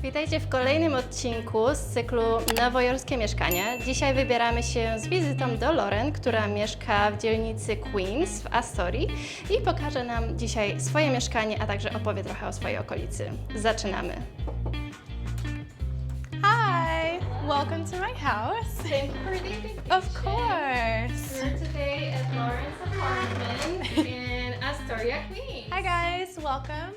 Witajcie w kolejnym odcinku z cyklu Nowojorskie Mieszkanie. Dzisiaj wybieramy się z wizytą do Lauren, która mieszka w dzielnicy Queens w Astorii i pokaże nam dzisiaj swoje mieszkanie, a także opowie trochę o swojej okolicy. Zaczynamy! Hi, welcome to my house. Thank you for the invitation. Of course. We're today at Lauren's apartment in Astoria, Queens. Hi guys, welcome.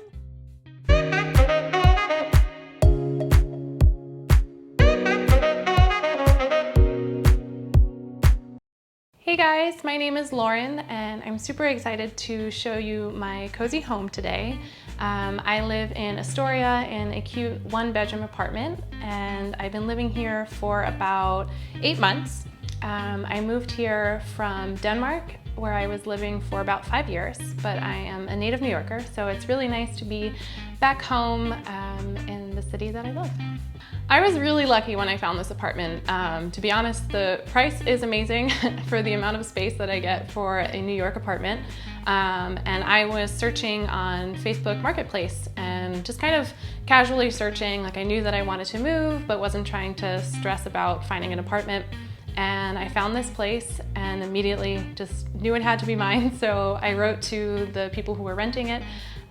Hey guys, my name is Lauren and I'm super excited to show you my cozy home today. I live in Astoria in a cute one-bedroom apartment and I've been living here for about 8 months. I moved here from Denmark where I was living for about 5 years, but I am a native New Yorker, so it's really nice to be back home in the city that I live. I was really lucky when I found this apartment. To be honest, the price is amazing for the amount of space that I get for a New York apartment. And I was searching on Facebook Marketplace and just kind of casually searching, like I knew that I wanted to move, but wasn't trying to stress about finding an apartment. And I found this place and immediately just knew it had to be mine. So I wrote to the people who were renting it.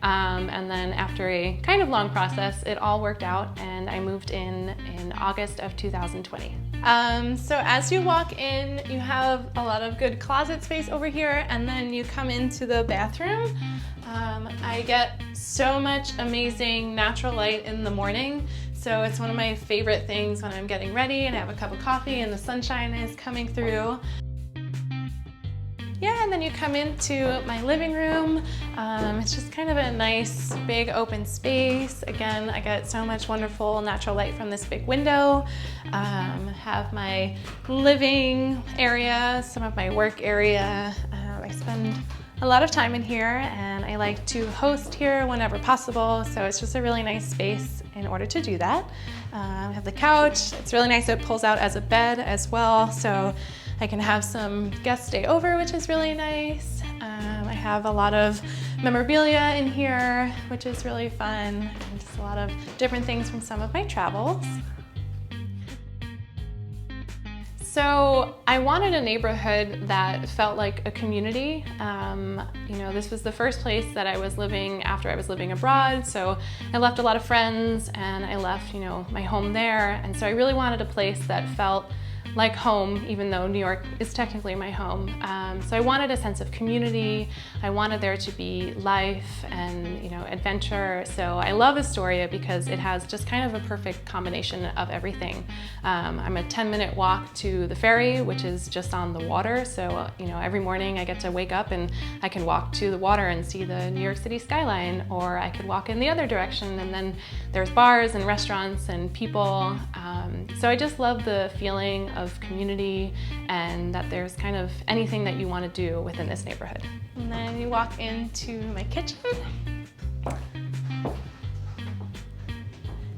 And then after a kind of long process, it all worked out and I moved in August of 2020. So as you walk in, you have a lot of good closet space over here, and then you come into the bathroom. I get so much amazing natural light in the morning. So it's one of my favorite things when I'm getting ready and I have a cup of coffee and the sunshine is coming through. Yeah, and then you come into my living room. It's just kind of a nice, big open space. Again, I get so much wonderful natural light from this big window. Have my living area, some of my work area. I spend a lot of time in here and I like to host here whenever possible. So it's just a really nice space in order to do that. I have the couch. It's really nice. It pulls out as a bed as well. So I can have some guests stay over, which is really nice. I have a lot of memorabilia in here, which is really fun. And just a lot of different things from some of my travels. So I wanted a neighborhood that felt like a community. You know, this was the first place that I was living after I was living abroad. So I left a lot of friends and I left, you know, my home there. And so I really wanted a place that felt like home, even though New York is technically my home. So I wanted a sense of community. I wanted there to be life and, you know, adventure. So I love Astoria because it has just kind of a perfect combination of everything. I'm a 10-minute walk to the ferry, which is just on the water. So, you know, every morning I get to wake up and I can walk to the water and see the New York City skyline, or I could walk in the other direction and then there's bars and restaurants and people. So I just love the feeling of community and that there's kind of anything that you want to do within this neighborhood. And then you walk into my kitchen.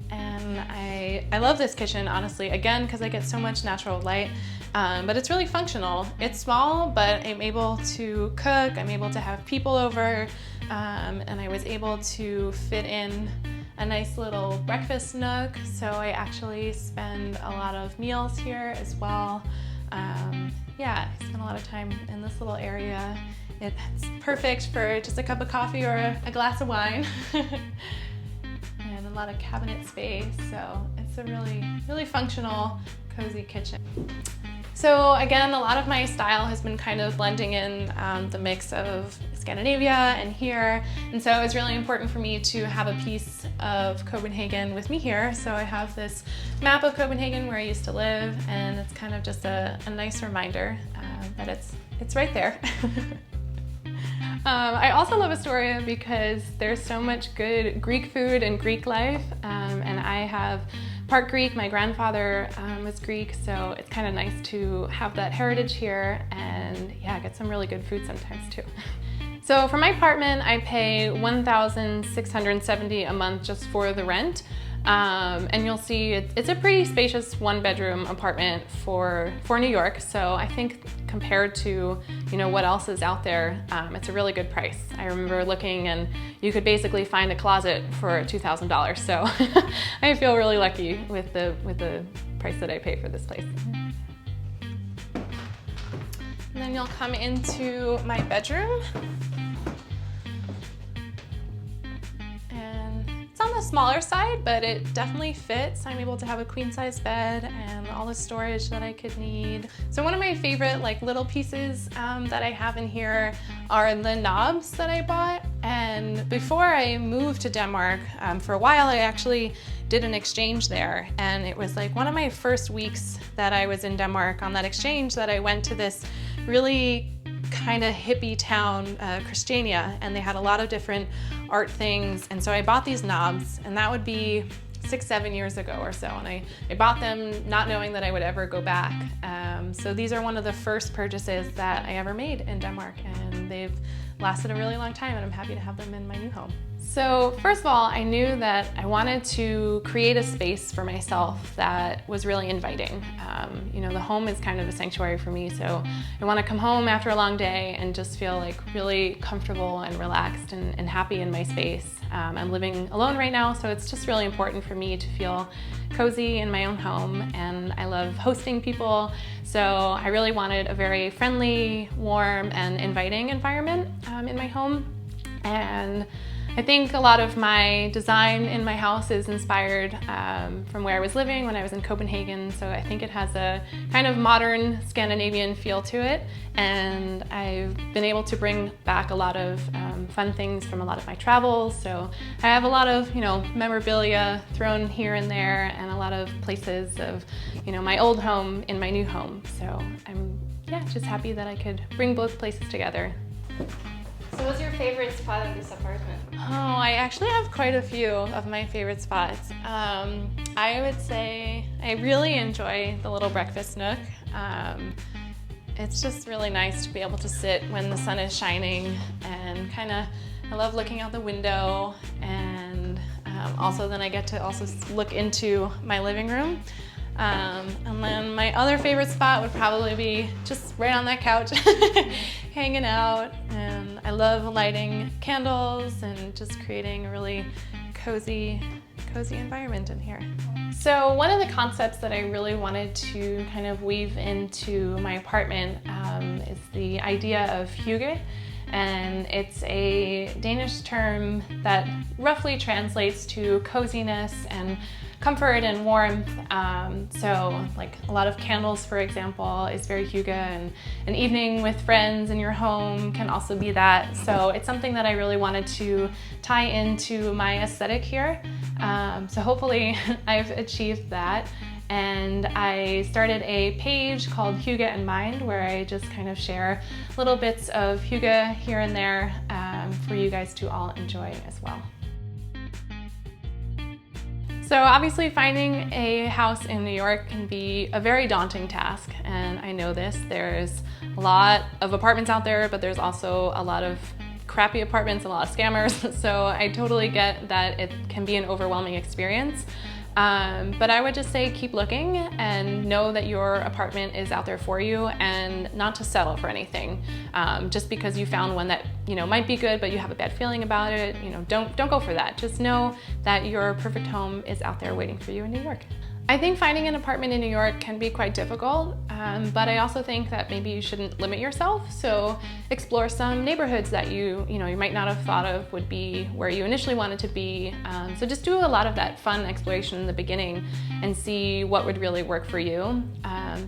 And I love this kitchen, honestly, again, because I get so much natural light, but it's really functional. It's small, but I'm able to cook, I'm able to have people over, and I was able to fit in a nice little breakfast nook, so I actually spend a lot of meals here as well. Yeah, I spend a lot of time in this little area. It's perfect for just a cup of coffee or a glass of wine. And a lot of cabinet space, so it's a really functional, cozy kitchen. So again, a lot of my style has been kind of blending in the mix of Scandinavia and here, and so it's really important for me to have a piece of Copenhagen with me here. So I have this map of Copenhagen where I used to live, and it's kind of just a nice reminder that it's right there. I also love Astoria because there's so much good Greek food and Greek life, and I have part Greek. My grandfather was Greek, so it's kind of nice to have that heritage here and yeah, get some really good food sometimes too. So for my apartment, I pay $1,670 a month just for the rent. And you'll see it's a pretty spacious 1-bedroom apartment for New York. So I think compared to what else is out there, it's a really good price. I remember looking and you could basically find a closet for $2,000. So I feel really lucky with the price that I pay for this place. And then you'll come into my bedroom. And it's on the smaller side, but it definitely fits. I'm able to have a queen-size bed and all the storage that I could need. So one of my favorite little pieces that I have in here are the knobs that I bought. And before I moved to Denmark, for a while I actually did an exchange there, and it was one of my first weeks that I was in Denmark on that exchange that I went to this really kind of hippie town, Christiania, and they had a lot of different art things, and so I bought these knobs, and that would be 6-7 years ago or so, and I bought them not knowing that I would ever go back. So these are one of the first purchases that I ever made in Denmark, and they've lasted a really long time, and I'm happy to have them in my new home. So first of all, I knew that I wanted to create a space for myself that was really inviting. The home is kind of a sanctuary for me, so I want to come home after a long day and just feel really comfortable and relaxed and happy in my space. I'm living alone right now, so it's just really important for me to feel cozy in my own home, and I love hosting people, so I really wanted a very friendly, warm, and inviting environment in my home. And I think a lot of my design in my house is inspired from where I was living when I was in Copenhagen, so I think it has a kind of modern Scandinavian feel to it, and I've been able to bring back a lot of fun things from a lot of my travels. So I have a lot of memorabilia thrown here and there, and a lot of places of my old home in my new home. So I'm just happy that I could bring both places together. So what's your favorite spot in this apartment? Oh, I actually have quite a few of my favorite spots. I would say I really enjoy the little breakfast nook. It's just really nice to be able to sit when the sun is shining, and I love looking out the window, and also then I get to also look into my living room. And then my other favorite spot would probably be just right on that couch, hanging out, and I love lighting candles and just creating a really cozy environment in here. So one of the concepts that I really wanted to kind of weave into my apartment is the idea of hygge. And it's a Danish term that roughly translates to coziness and comfort and warmth. So a lot of candles, for example, is very hygge, and an evening with friends in your home can also be that. So it's something that I really wanted to tie into my aesthetic here. So hopefully I've achieved that. And I started a page called Hygge and Mind, where I just kind of share little bits of hygge here and there for you guys to all enjoy as well. So obviously finding a house in New York can be a very daunting task, and I know this. There's a lot of apartments out there, but there's also a lot of crappy apartments, a lot of scammers, so I totally get that it can be an overwhelming experience. But I would just say keep looking and know that your apartment is out there for you, and not to settle for anything. Just because you found one that might be good but you have a bad feeling about it, don't go for that. Just know that your perfect home is out there waiting for you in New York. I think finding an apartment in New York can be quite difficult, but I also think that maybe you shouldn't limit yourself. So explore some neighborhoods that you might not have thought of would be where you initially wanted to be. So just do a lot of that fun exploration in the beginning and see what would really work for you.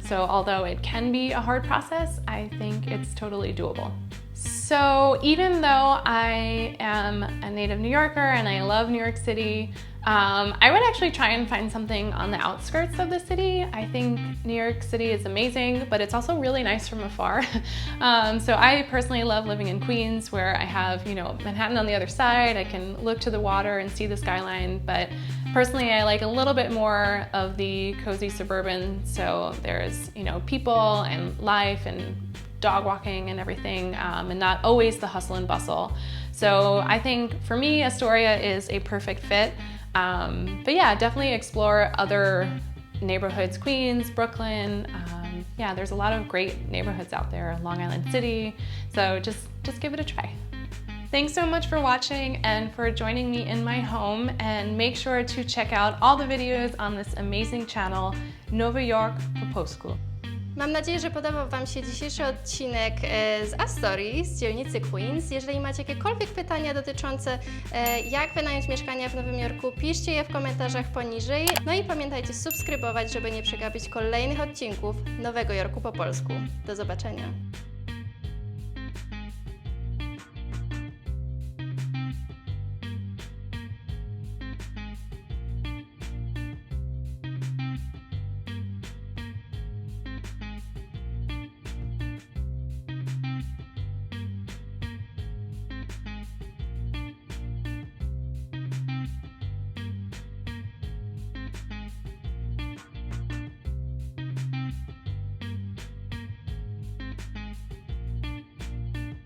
So although it can be a hard process, I think it's totally doable. So even though I am a native New Yorker and I love New York City, I would actually try and find something on the outskirts of the city. I think New York City is amazing, but it's also really nice from afar. So I personally love living in Queens, where I have, Manhattan on the other side. I can look to the water and see the skyline, but personally I like a little bit more of the cozy suburban. So there's, people and life and dog walking and everything, and not always the hustle and bustle. So I think for me, Astoria is a perfect fit. But yeah, definitely explore other neighborhoods, Queens, Brooklyn. Yeah, there's a lot of great neighborhoods out there, Long Island City. So just give it a try. Thanks so much for watching and for joining me in my home, and make sure to check out all the videos on this amazing channel, Nowy Jork po polsku. Mam nadzieję, że podobał Wam się dzisiejszy odcinek z Astorii, z dzielnicy Queens. Jeżeli macie jakiekolwiek pytania dotyczące jak wynająć mieszkania w Nowym Jorku, piszcie je w komentarzach poniżej. No i pamiętajcie subskrybować, żeby nie przegapić kolejnych odcinków Nowego Jorku po polsku. Do zobaczenia!